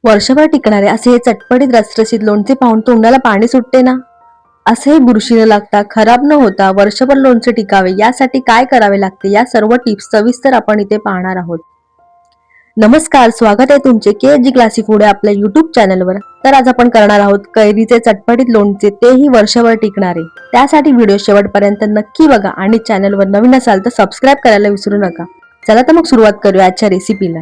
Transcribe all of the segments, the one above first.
वर्षभर टिकणारे असे हे चटपटीत रसरशीत लोणचे पाहून तोंडाला पाणी सुटते ना. असेही बुरशी न लागता, खराब न होता वर्षभर लोणचे टिकावे यासाठी काय करावे लागते या सर्व टिप्स सविस्तर आपण इथे पाहणार आहोत. नमस्कार, स्वागत आहे तुमचे KSG क्लासिक फूड आपल्या युट्यूब चॅनलवर. तर आज आपण करणार आहोत कैरीचे चटपटीत लोणचे, तेही वर्षभर टिकणारे. त्यासाठी व्हिडिओ शेवटपर्यंत नक्की बघा आणि चॅनलवर नवीन असाल तर सबस्क्राईब करायला विसरू नका. चला तर मग सुरुवात करूया आजच्या रेसिपीला.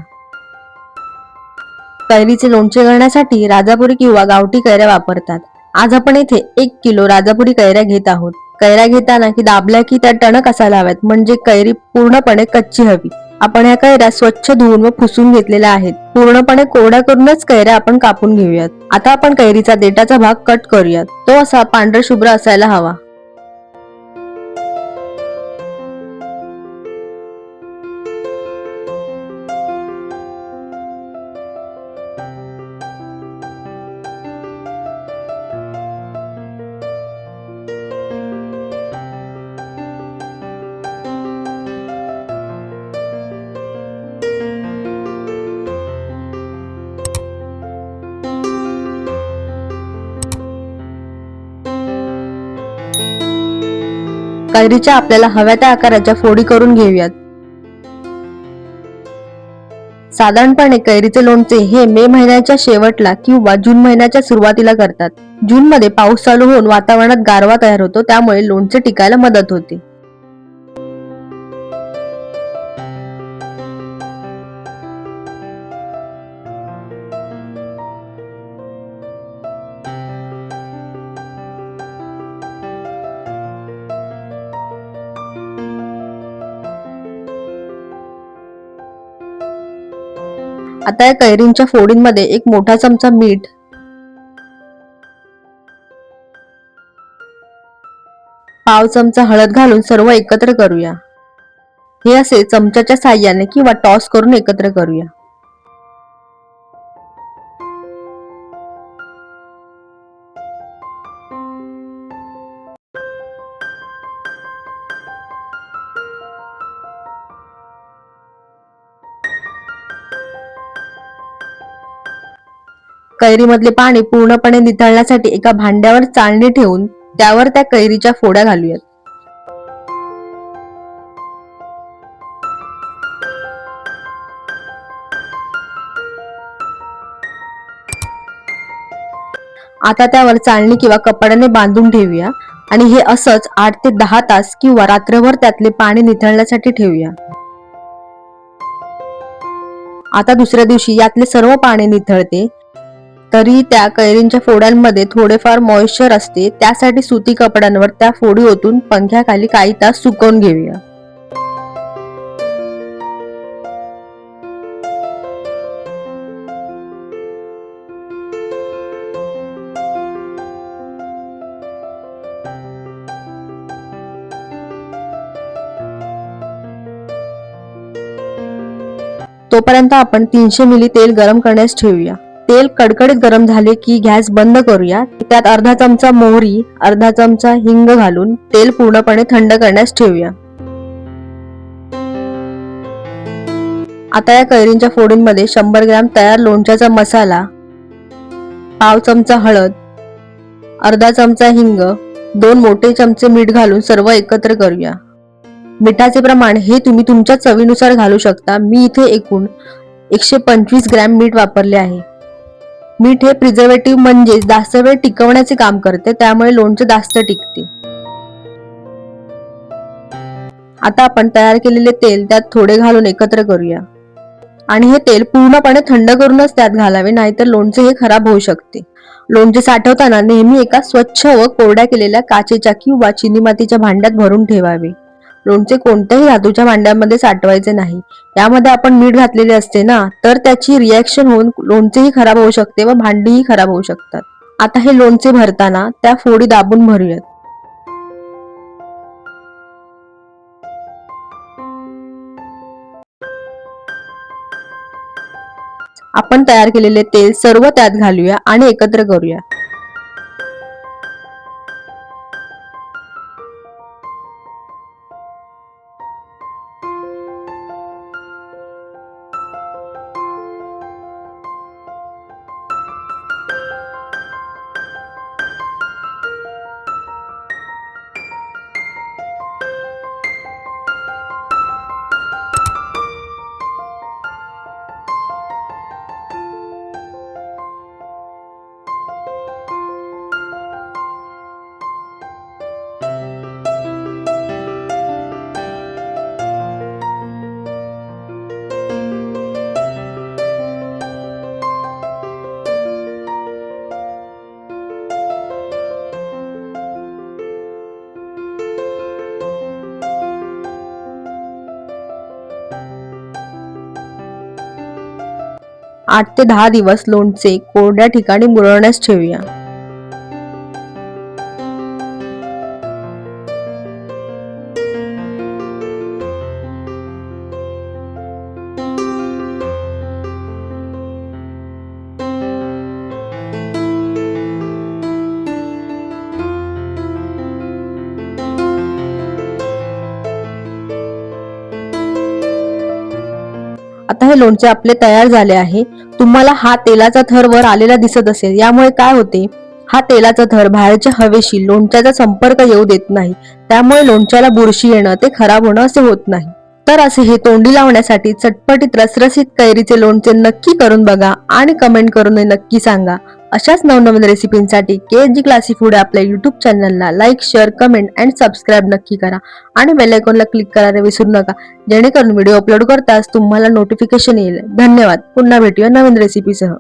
कैरीचे लोणचे करण्यासाठी राजापुरी किंवा गावठी कैऱ्या वापरतात. आज आपण इथे 1 किलो राजापुरी कैऱ्या घेत आहोत. कैऱ्या घेताना की दाबल्या की त्या टणक असायला हव्यात, म्हणजे कैरी पूर्णपणे कच्ची हवी. आपण ह्या कैऱ्या स्वच्छ धुवून व पुसून घेतलेल्या आहेत. पूर्णपणे कोरड्या करूनच कैऱ्या आपण कापून घेऊयात. आता आपण कैरीचा देठाचा भाग कट करूयात. तो असा पांढरा शुभ्र असायला हवा. कैरीच्या आपल्याला हव्या त्या आकाराच्या फोडी करून घेऊयात. साधारणपणे कैरीचे लोणचे हे मे महिन्याच्या शेवटला किंवा जून महिन्याच्या सुरुवातीला करतात. जून मध्ये पाऊस चालू होऊन वातावरणात गारवा तयार होतो, त्यामुळे लोणचे टिकायला मदत होते. आता या कैरींच्या फोडींमध्ये एक मोठा चमचा मीठ, पाव चमचा हळद घालून सर्व एकत्र करूया. हे असे चमच्याच्या साहाय्याने किंवा टॉस करून एकत्र करूया. कैरीमधले पाणी पूर्णपणे निथळण्यासाठी एका भांड्यावर चाळणी ठेवून त्यावर त्या कैरीच्या फोड्या घालूयात. आता त्यावर चाळणी किंवा कपड्याने बांधून ठेवूया आणि हे असंच 8 ते 10 तास किंवा रात्रभर त्यातले पाणी निथळण्यासाठी ठेवूया. आता दुसऱ्या दिवशी यातले सर्व पाणी निथळते, तरी त्या कैरींच्या फोड्यांमध्ये थोडेफार मॉइश्चर असते. त्यासाठी सुती कपड्यांवर त्या फोडी ओतून पंख्याखाली काही तास सुकवून घेऊया. तोपर्यंत आपण 300 मिली तेल गरम करण्यास ठेवूया. तेल कडकडीत गरम झाले की गॅस बंद करूया. त्यात अर्धा चमचा मोहरी, अर्धा चमचा हिंग घालून तेल पूर्णपणे थंड करण्यास ठेवूया. आता या कैरींच्या फोडींमध्ये 100 ग्रॅम तयार लोणच्याचा मसाला, पाव चमचा हळद, अर्धा चमचा हिंग, 2 मोठे चमचे मीठ घालून सर्व एकत्र करूया. मिठाचे प्रमाण हे तुम्ही तुमच्या चवीनुसार घालू शकता. मी इथे एकूण 125 ग्रॅम मीठ वापरले आहे. मीठ हे प्रिझर्वेटिव्ह म्हणजे जास्त वेळ टिकवण्याचे काम करते, त्यामुळे लोणचे जास्त टिकते. आता आपण तयार केलेले तेल त्यात थोडे घालून एकत्र करूया आणि हे तेल पूर्णपणे थंड करूनच त्यात घालावे, नाहीतर लोणचे हे खराब होऊ शकते. लोणचे साठवताना नेहमी एका स्वच्छ व कोरड्या केलेल्या काचेच्या किंवा चिनी मातीच्या भांड्यात भरून ठेवावे. लोणचे कोणत्याही धातूच्या भांड्यामध्ये साठवायचे नाही. यामध्ये आपण मीठ घातलेले असते ना, तर त्याची रिॲक्शन होऊन लोणचेही खराब होऊ शकते व भांडीही खराब होऊ शकतात. आता हे लोणचे भरताना त्या फोडी दाबून भरूयात. आपण तयार केलेले तेल सर्व त्यात घालूया आणि एकत्र करूया. 8 ते 10 दिवस लोणचे कोरड्या ठिकाणी मुरवण्यास ठेवूया. आता हे लोणचे आपले तयार झाले आहे. तुम्हाला हा तेलाचा थर वर आलेला दिसत असेल. यामुळे काय होते, हा तेलाचा थर बाहेरच्या हवेशी लोणच्याचा संपर्क येऊ देत नाही. त्यामुळे लोणच्याला बुरशी येणं, ते खराब होणं असे होत नाही. तर असे हे तोंडी लावण्यासाठी चटपटीत रसरशीत कैरीचे लोणचे नक्की करून बघा आणि कमेंट करून नक्की सांगा. अशाच नवनवीन रेसिपींसाठी KSG क्लासी फूड आपल्या युट्यूब चॅनलला लाईक, शेअर, कमेंट आणि सबस्क्राईब नक्की करा आणि बेल आयकॉनला क्लिक करायला विसरू नका, जेणेकरून व्हिडिओ अपलोड करताच तुम्हाला नोटिफिकेशन येईल. धन्यवाद. पुन्हा भेटूया नवीन रेसिपीसह.